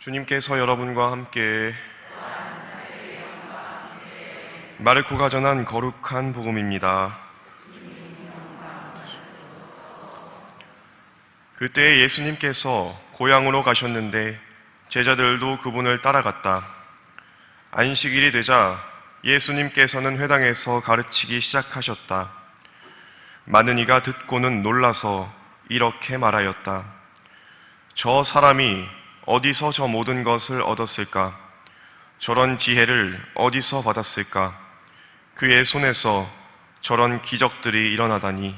주님께서 여러분과 함께 마르코가 전한 거룩한 복음입니다. 그때 예수님께서 고향으로 가셨는데 제자들도 그분을 따라갔다. 안식일이 되자 예수님께서는 회당에서 가르치기 시작하셨다. 많은 이가 듣고는 놀라서 이렇게 말하였다. 저 사람이 어디서 저 모든 것을 얻었을까? 저런 지혜를 어디서 받았을까? 그의 손에서 저런 기적들이 일어나다니.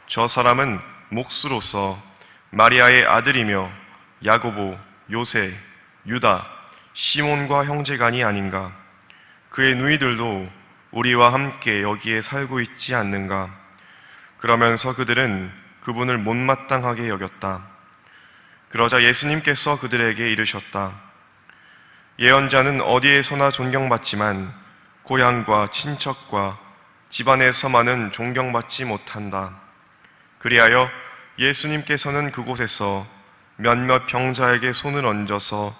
저 사람은 목수로서 마리아의 아들이며 야고보, 요새, 유다, 시몬과 형제간이 아닌가? 그의 누이들도 우리와 함께 여기에 살고 있지 않는가? 그러면서 그들은 그분을 못마땅하게 여겼다. 그러자 예수님께서 그들에게 이르셨다. 예언자는 어디에서나 존경받지만 고향과 친척과 집안에서만은 존경받지 못한다. 그리하여 예수님께서는 그곳에서 몇몇 병자에게 손을 얹어서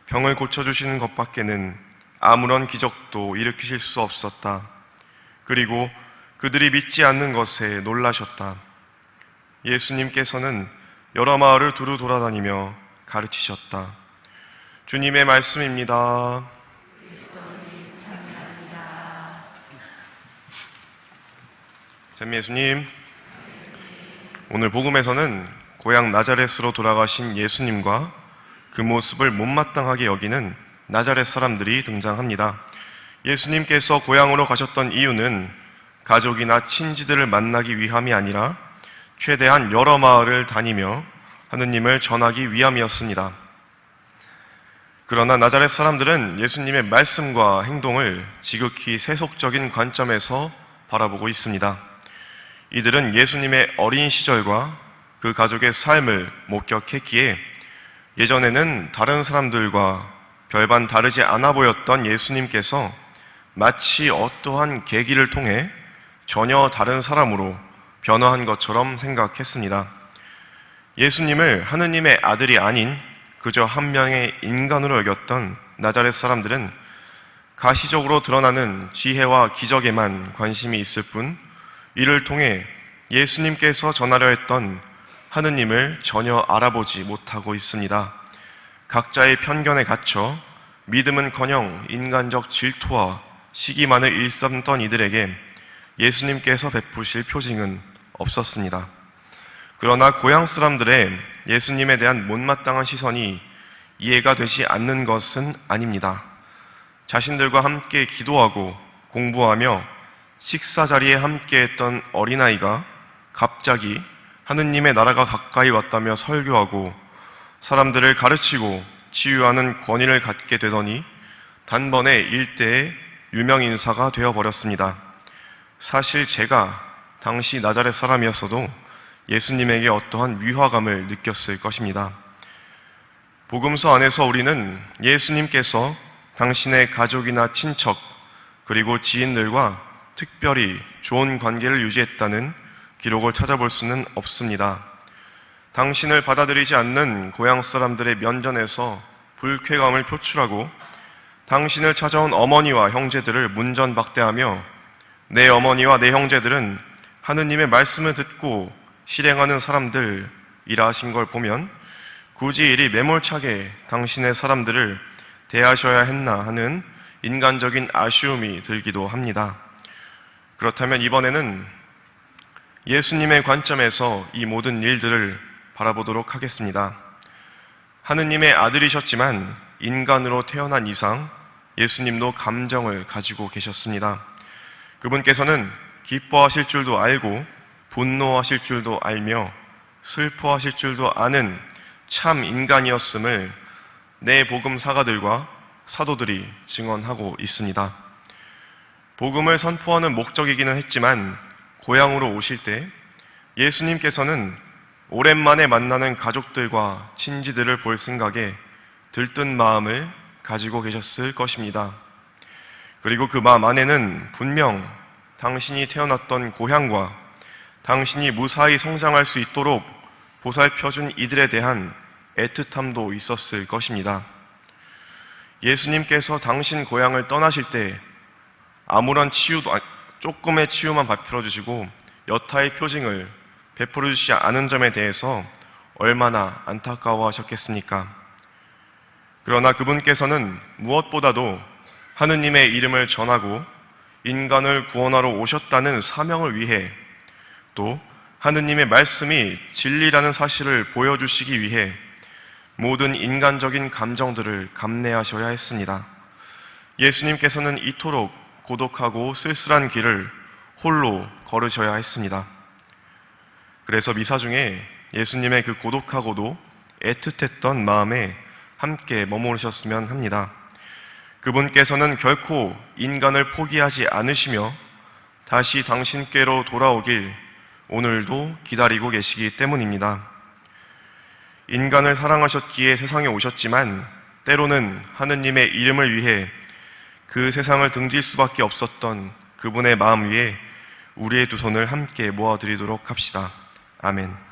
병을 고쳐주시는 것밖에는 아무런 기적도 일으키실 수 없었다. 그리고 그들이 믿지 않는 것에 놀라셨다. 예수님께서는 여러 마을을 두루 돌아다니며 가르치셨다. 주님의 말씀입니다. 그리스도님 찬양합니다. 잼미 예수님, 오늘 복음에서는 고향 나자렛으로 돌아가신 예수님과 그 모습을 못마땅하게 여기는 나자렛 사람들이 등장합니다. 예수님께서 고향으로 가셨던 이유는 가족이나 친지들을 만나기 위함이 아니라 최대한 여러 마을을 다니며 하느님을 전하기 위함이었습니다. 그러나 나자렛 사람들은 예수님의 말씀과 행동을 지극히 세속적인 관점에서 바라보고 있습니다. 이들은 예수님의 어린 시절과 그 가족의 삶을 목격했기에 예전에는 다른 사람들과 별반 다르지 않아 보였던 예수님께서 마치 어떠한 계기를 통해 전혀 다른 사람으로 변화한 것처럼 생각했습니다. 예수님을 하느님의 아들이 아닌 그저 한 명의 인간으로 여겼던 나자렛 사람들은 가시적으로 드러나는 지혜와 기적에만 관심이 있을 뿐 이를 통해 예수님께서 전하려 했던 하느님을 전혀 알아보지 못하고 있습니다. 각자의 편견에 갇혀 믿음은커녕 인간적 질투와 시기만을 일삼던 이들에게 예수님께서 베푸실 표징은 없었습니다. 그러나 고향 사람들의 예수님에 대한 못마땅한 시선이 이해가 되지 않는 것은 아닙니다. 자신들과 함께 기도하고 공부하며 식사 자리에 함께 했던 어린아이가 갑자기 하느님의 나라가 가까이 왔다며 설교하고 사람들을 가르치고 치유하는 권위를 갖게 되더니 단번에 일대의 유명 인사가 되어버렸습니다. 사실 제가 당시 나자렛 사람이었어도 예수님에게 어떠한 위화감을 느꼈을 것입니다. 복음서 안에서 우리는 예수님께서 당신의 가족이나 친척 그리고 지인들과 특별히 좋은 관계를 유지했다는 기록을 찾아볼 수는 없습니다. 당신을 받아들이지 않는 고향 사람들의 면전에서 불쾌감을 표출하고 당신을 찾아온 어머니와 형제들을 문전박대하며 내 어머니와 내 형제들은 하느님의 말씀을 듣고 실행하는 사람들이라 하신 걸 보면 굳이 이리 매몰차게 당신의 사람들을 대하셔야 했나 하는 인간적인 아쉬움이 들기도 합니다. 그렇다면 이번에는 예수님의 관점에서 이 모든 일들을 바라보도록 하겠습니다. 하느님의 아들이셨지만 인간으로 태어난 이상 예수님도 감정을 가지고 계셨습니다. 그분께서는 기뻐하실 줄도 알고 분노하실 줄도 알며 슬퍼하실 줄도 아는 참 인간이었음을 내 복음 사가들과 사도들이 증언하고 있습니다. 복음을 선포하는 목적이기는 했지만 고향으로 오실 때 예수님께서는 오랜만에 만나는 가족들과 친지들을 볼 생각에 들뜬 마음을 가지고 계셨을 것입니다. 그리고 그 마음 안에는 분명 당신이 태어났던 고향과 당신이 무사히 성장할 수 있도록 보살펴준 이들에 대한 애틋함도 있었을 것입니다. 예수님께서 당신 고향을 떠나실 때 아무런 치유도, 조금의 치유만 베풀어 주시고 여타의 표징을 베풀어 주시지 않은 점에 대해서 얼마나 안타까워 하셨겠습니까? 그러나 그분께서는 무엇보다도 하느님의 이름을 전하고 인간을 구원하러 오셨다는 사명을 위해, 또 하느님의 말씀이 진리라는 사실을 보여주시기 위해 모든 인간적인 감정들을 감내하셔야 했습니다. 예수님께서는 이토록 고독하고 쓸쓸한 길을 홀로 걸으셔야 했습니다. 그래서 미사 중에 예수님의 그 고독하고도 애틋했던 마음에 함께 머무르셨으면 합니다. 그분께서는 결코 인간을 포기하지 않으시며 다시 당신께로 돌아오길 오늘도 기다리고 계시기 때문입니다. 인간을 사랑하셨기에 세상에 오셨지만 때로는 하느님의 이름을 위해 그 세상을 등질 수밖에 없었던 그분의 마음 위에 우리의 두 손을 함께 모아드리도록 합시다. 아멘.